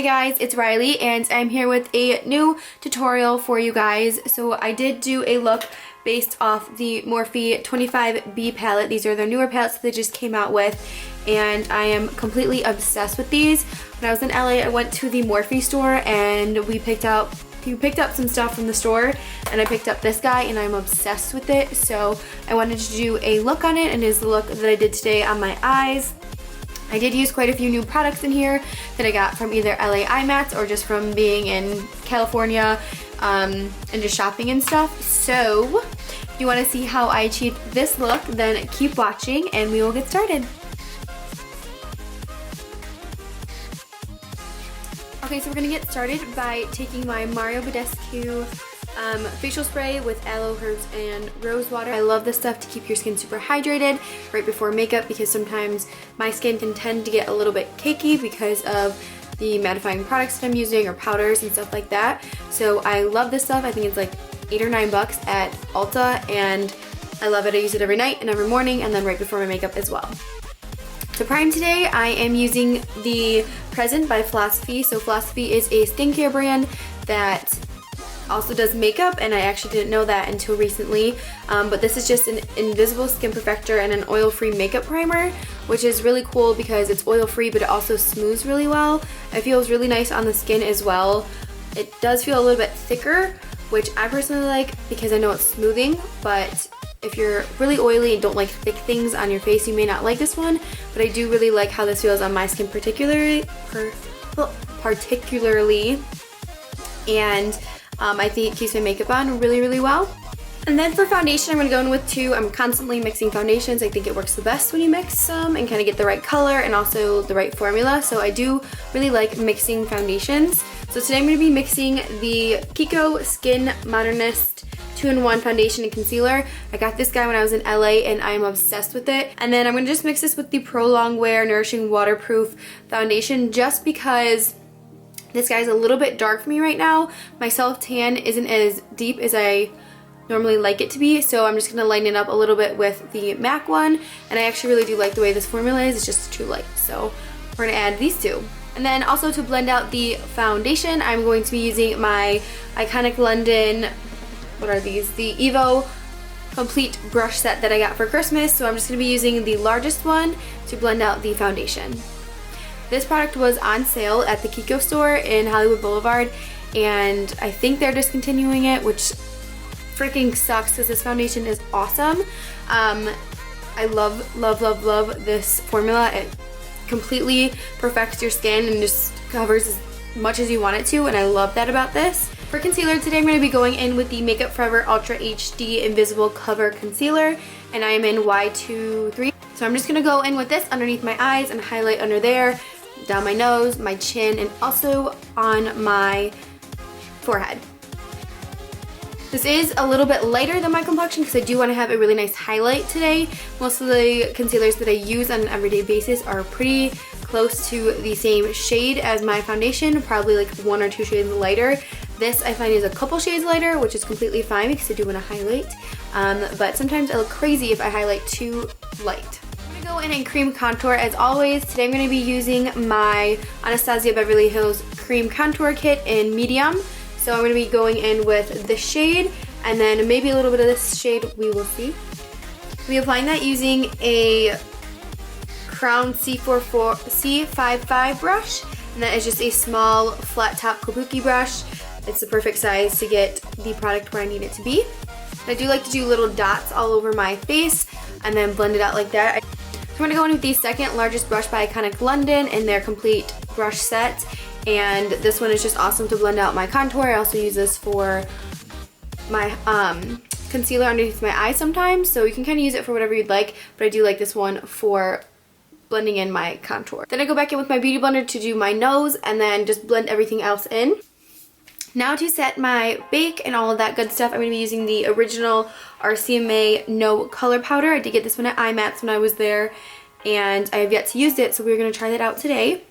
guys, it's Riley and I'm here with a new tutorial for you guys. So I did do a look based off the Morphe 25B palette. These are their newer palettes that they just came out with and I am completely obsessed with these. When I was in LA, I went to the Morphe store and we picked up some stuff from the store and I picked up this guy and I'm obsessed with it. So I wanted to do a look on it, and it is the look that I did today on my eyes. I did use quite a few new products in here that I got from either LA eye mats or just from being in California and just shopping and stuff. So if you want to see how I achieved this look, then keep watching and we will get started. Okay, so we're going to get started by taking my BDESCU facial spray with aloe, herbs, and rose water. I love this stuff to keep your skin super hydrated right before makeup because sometimes my skin can tend to get a little bit cakey because of the mattifying products that I'm using or powders and stuff like that. So I love this stuff. I think it's like $8 or $9 at Ulta and I love it. I use it every night and every morning and then right before my makeup as well. To prime today, I am using the Present by Philosophy. So Philosophy is a skincare brand that also does makeup, and I actually didn't know that until recently. But this is just an invisible skin perfector and an oil-free makeup primer, which is really cool because it's oil-free, but it also smooths really well. It feels really nice on the skin as well. It does feel a little bit thicker, which I personally like because I know it's smoothing, but if you're really oily and don't like thick things on your face, you may not like this one, but I do really like how this feels on my skin particularly, and I think it keeps my makeup on really, really well. And then for foundation, I'm going to go in with two. I'm constantly mixing foundations. I think it works the best when you mix some and kind of get the right color and also the right formula. So I do really like mixing foundations. So today I'm going to be mixing the KIKO Skin Modernist 2-in-1 foundation and concealer. I got this guy when I was in LA and I am obsessed with it. And then I'm going to just mix this with the Pro Longwear Nourishing Waterproof Foundation just because this guy's a little bit dark for me right now. My self tan isn't as deep as I normally like it to be, so I'm just going to lighten it up a little bit with the MAC one. And I actually really do like the way this formula is. It's just too light, so we're going to add these two. And then also to blend out the foundation, I'm going to be using my Iconic London, what are these? The Evo Complete Brush Set that I got for Christmas. So I'm just going to be using the largest one to blend out the foundation. This product was on sale at the KIKO store in Hollywood Boulevard, and I think they're discontinuing it, which freaking sucks because this foundation is awesome. I love, love, love, love this formula. It completely perfects your skin and just covers as much as you want it to, and I love that about this. For concealer today, I'm going to be going in with the Makeup Forever Ultra HD Invisible Cover Concealer, and I am in Y23. So I'm just going to go in with this underneath my eyes and highlight under there, down my nose, my chin, and also on my forehead. This is a little bit lighter than my complexion because I do want to have a really nice highlight today. Most of the concealers that I use on an everyday basis are pretty close to the same shade as my foundation, probably like 1 or 2 shades lighter. This I find is a couple shades lighter, which is completely fine because I do want to highlight, but sometimes I look crazy if I highlight too light. I'm going to go in and cream contour as always. Today I'm going to be using my Anastasia Beverly Hills Cream Contour Kit in medium. So I'm going to be going in with this shade and then maybe a little bit of this shade, we will see. I'll be applying that using a Crown C55 brush, and that is just a small flat top kabuki brush. It's the perfect size to get the product where I need it to be. I do like to do little dots all over my face and then blend it out like that. So I'm going to go in with the second largest brush by Iconic London in their complete brush set. And this one is just awesome to blend out my contour. I also use this for my concealer underneath my eye sometimes. So you can kind of use it for whatever you'd like, but I do like this one for blending in my contour. Then I go back in with my beauty blender to do my nose and then just blend everything else in. Now to set my bake and all of that good stuff, I'm going to be using the original RCMA No Color Powder. I did get this one at IMATS when I was there, and I have yet to use it, so we're going to try that out today.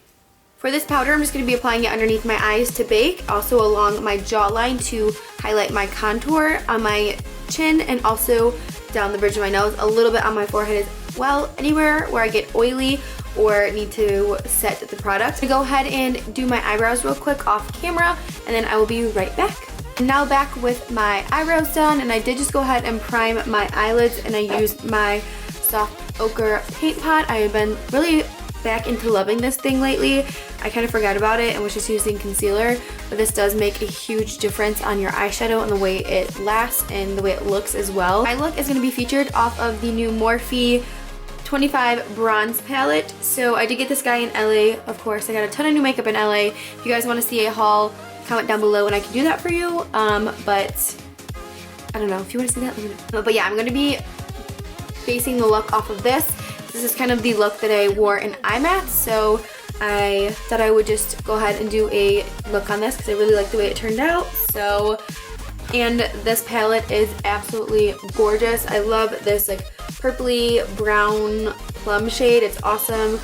For this powder, I'm just going to be applying it underneath my eyes to bake, also along my jawline to highlight my contour on my chin, and also down the bridge of my nose, a little bit on my forehead as well. Anywhere where I get oily or need to set the product. I go ahead and do my eyebrows real quick off camera, and then I will be right back. Now back with my eyebrows done, and I did just go ahead and prime my eyelids, and I used my soft ochre paint pot. I have been really back into loving this thing lately. I kind of forgot about it and was just using concealer, but this does make a huge difference on your eyeshadow and the way it lasts and the way it looks as well. My look is going to be featured off of the new Morphe 25 bronze palette. So I did get this guy in LA, of course. I got a ton of new makeup in LA. If you guys want to see a haul, comment down below and I can do that for you. But I don't know, if you want to see that, let me know. But yeah, I'm going to be basing the look off of this. This is kind of the look that I wore in IMATS, so I thought I would just go ahead and do a look on this because I really like the way it turned out. So, and this palette is absolutely gorgeous. I love this like purpley brown plum shade. It's awesome.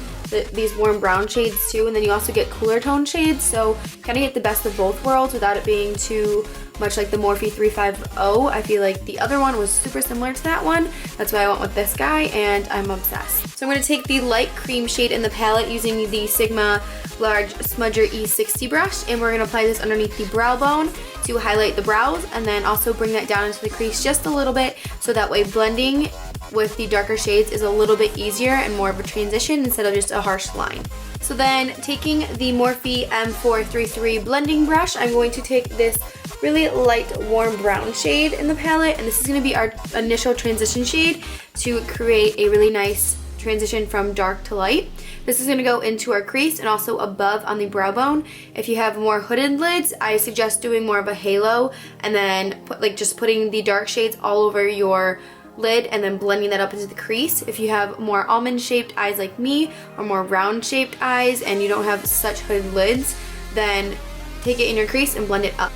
These warm brown shades too, and then you also get cooler tone shades, so kind of get the best of both worlds without it being too much like the Morphe 350. I feel like the other one was super similar to that one. That's why I went with this guy, and I'm obsessed. So I'm going to take the light cream shade in the palette using the Sigma Large Smudger E60 brush, and we're going to apply this underneath the brow bone to highlight the brows, and then also bring that down into the crease just a little bit, so that way blending with the darker shades is a little bit easier and more of a transition instead of just a harsh line. So then taking the Morphe M433 blending brush, I'm going to take this really light warm brown shade in the palette, and this is going to be our initial transition shade to create a really nice transition from dark to light. This is going to go into our crease and also above on the brow bone. If you have more hooded lids, I suggest doing more of a halo and then just putting the dark shades all over your lid and then blending that up into the crease. If you have more almond shaped eyes like me or more round shaped eyes and you don't have such hooded lids, then take it in your crease and blend it up.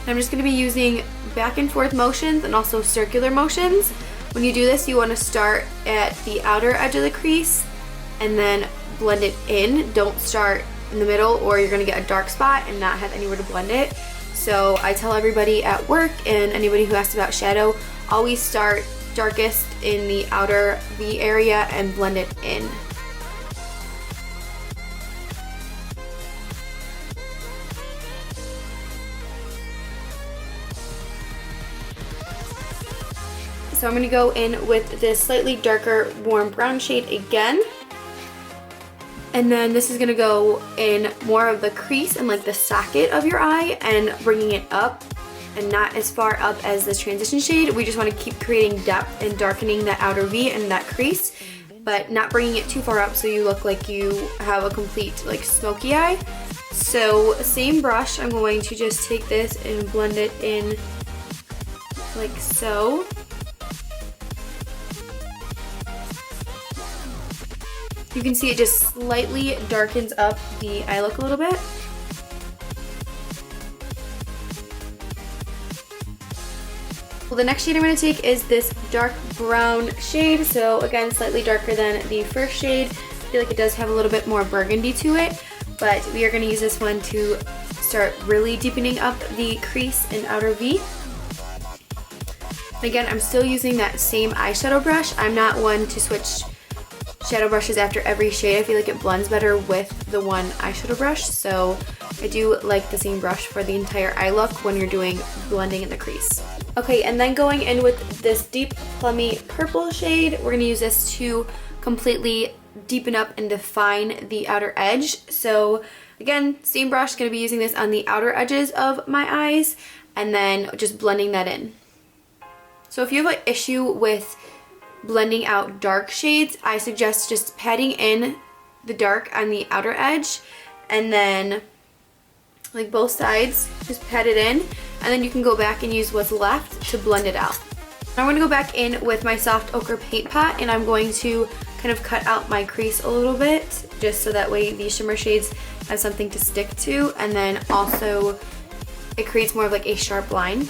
I'm just going to be using back and forth motions and also circular motions. When you do this, you want to start at the outer edge of the crease and then blend it in. Don't start in the middle or you're going to get a dark spot and not have anywhere to blend it. So I tell everybody at work and anybody who asks about shadow, always start darkest in the outer V area and blend it in. So I'm going to go in with this slightly darker warm brown shade again. And then this is going to go in more of the crease and like the socket of your eye and bringing it up and not as far up as this transition shade. We just want to keep creating depth and darkening that outer V and that crease, but not bringing it too far up so you look like you have a complete like smoky eye. So same brush, I'm going to just take this and blend it in like so. You can see it just slightly darkens up the eye look a little bit. Well, the next shade I'm going to take is this dark brown shade. So again, slightly darker than the first shade. I feel like it does have a little bit more burgundy to it, but we are going to use this one to start really deepening up the crease and outer V. Again, I'm still using that same eyeshadow brush. I'm not one to switch shadow brushes after every shade. I feel like it blends better with the one eyeshadow brush, so I do like the same brush for the entire eye look when you're doing blending in the crease. Okay, and then going in with this deep plummy purple shade, we're going to use this to completely deepen up and define the outer edge. So again, same brush, going to be using this on the outer edges of my eyes and then just blending that in. So if you have an issue with blending out dark shades, I suggest just patting in the dark on the outer edge and then like both sides, just pat it in, and then you can go back and use what's left to blend it out. I'm going to go back in with my soft ochre paint pot and I'm going to kind of cut out my crease a little bit just so that way the shimmer shades have something to stick to, and then also it creates more of like a sharp line.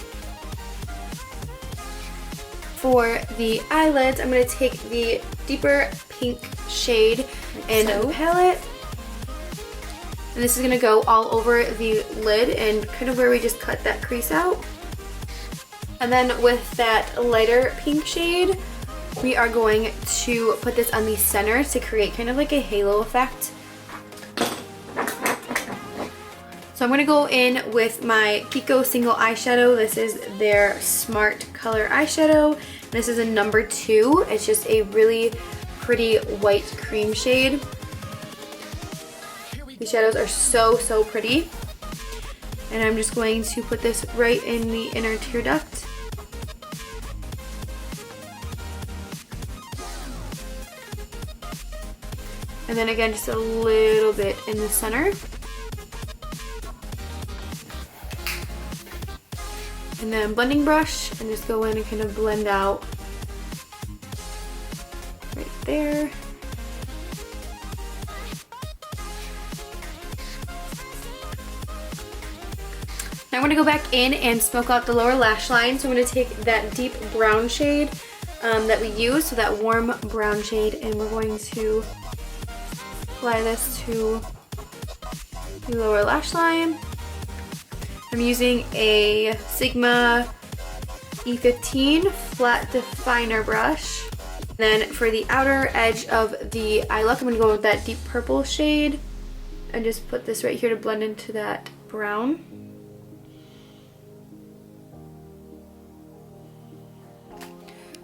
For the eyelids, I'm going to take the deeper pink shade in the palette. And this is going to go all over the lid and kind of where we just cut that crease out. And then with that lighter pink shade, we are going to put this on the center to create kind of like a halo effect. So I'm going to go in with my KIKO single eyeshadow. This is their Smart Color eyeshadow. This is a number 2. It's just a really pretty white cream shade. These shadows are so pretty. And I'm just going to put this right in the inner tear duct. And then again, just a little bit in the center. And then blending brush, and just go in and kind of blend out right there. Now I'm going to go back in and smoke out the lower lash line. So I'm going to take that deep brown shade that we used, so that warm brown shade, and we're going to apply this to the lower lash line. I'm using a Sigma E15 flat definer brush. Then for the outer edge of the eye look, I'm going to go with that deep purple shade and just put this right here to blend into that brown.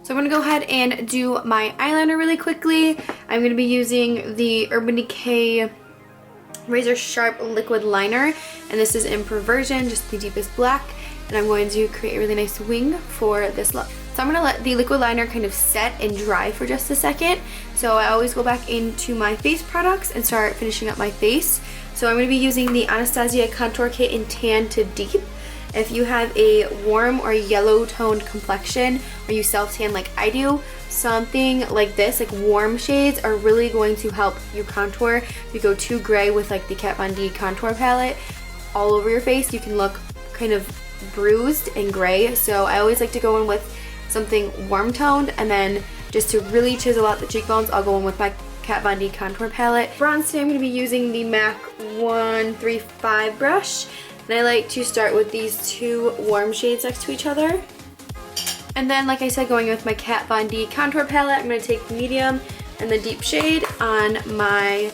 So I'm going to go ahead and do my eyeliner really quickly. I'm going to be using the Urban Decay Razor Sharp Liquid Liner, and this is in Perversion, just the deepest black, and I'm going to create a really nice wing for this look. So I'm going to let the liquid liner kind of set and dry for just a second. So I always go back into my face products and start finishing up my face. So I'm going to be using the Anastasia Contour Kit in Tan to Deep. If you have a warm or yellow toned complexion, or you self-tan like I do, something like this, like warm shades, are really going to help you contour. If you go too gray with like the Kat Von D contour palette all over your face, you can look kind of bruised and gray. So I always like to go in with something warm toned, and then just to really chisel out the cheekbones, I'll go in with my Kat Von D contour palette. Bronze today I'm going to be using the MAC 135 brush. And I like to start with these two warm shades next to each other. And then, like I said, going with my Kat Von D contour palette, I'm going to take the medium and the deep shade on my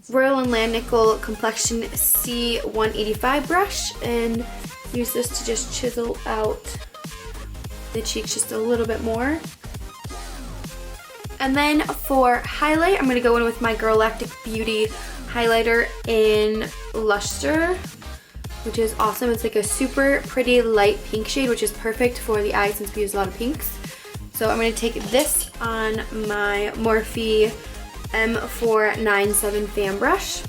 Royal & Langnickel Complexion C185 brush and use this to just chisel out the cheeks just a little bit more. And then for highlight, I'm going to go in with my GIRLACTIK Beauty highlighter in Lustre, which is awesome. It's like a super pretty light pink shade, which is perfect for the eyes since we use a lot of pinks. So I'm going to take this on my Morphe M497 fan brush.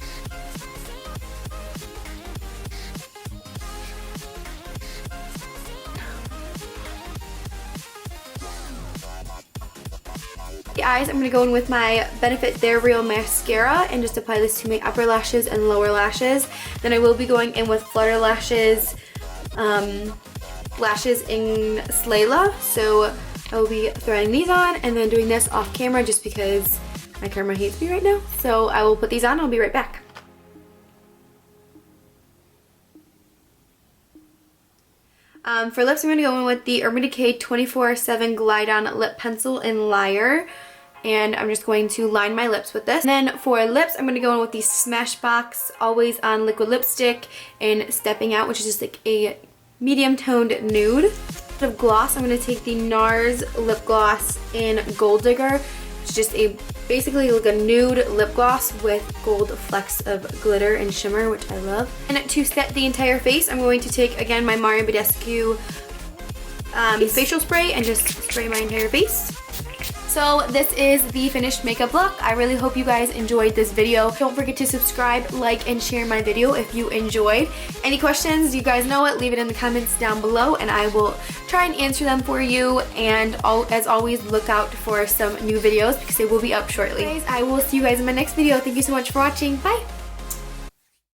The eyes, I'm going to go in with my Benefit They're Real mascara and just apply this to my upper lashes and lower lashes. Then I will be going in with Flutter lashes, lashes in SLAYLA. So I will be throwing these on and then doing this off camera just because my camera hates me right now. So I will put these on. I'll be right back. For lips, I'm going to go in with the Urban Decay 24/7 Glide On Lip Pencil in Liar. And I'm just going to line my lips with this. And then for lips, I'm going to go in with the Smashbox Always On Liquid Lipstick in Stepping Out, which is just like a medium toned nude. Of gloss, I'm going to take the NARS lip gloss in Gold Digger, which is just a basically like a nude lip gloss with gold flecks of glitter and shimmer, which I love. And to set the entire face, I'm going to take again my BDESCU facial spray and just spray my entire face. So this is the finished makeup look. I really hope you guys enjoyed this video. Don't forget to subscribe, like, and share my video if you enjoyed. Any questions, you guys know it, leave it in the comments down below and I will try and answer them for you. And as always, look out for some new videos because they will be up shortly. Guys, I will see you guys in my next video. Thank you so much for watching. Bye!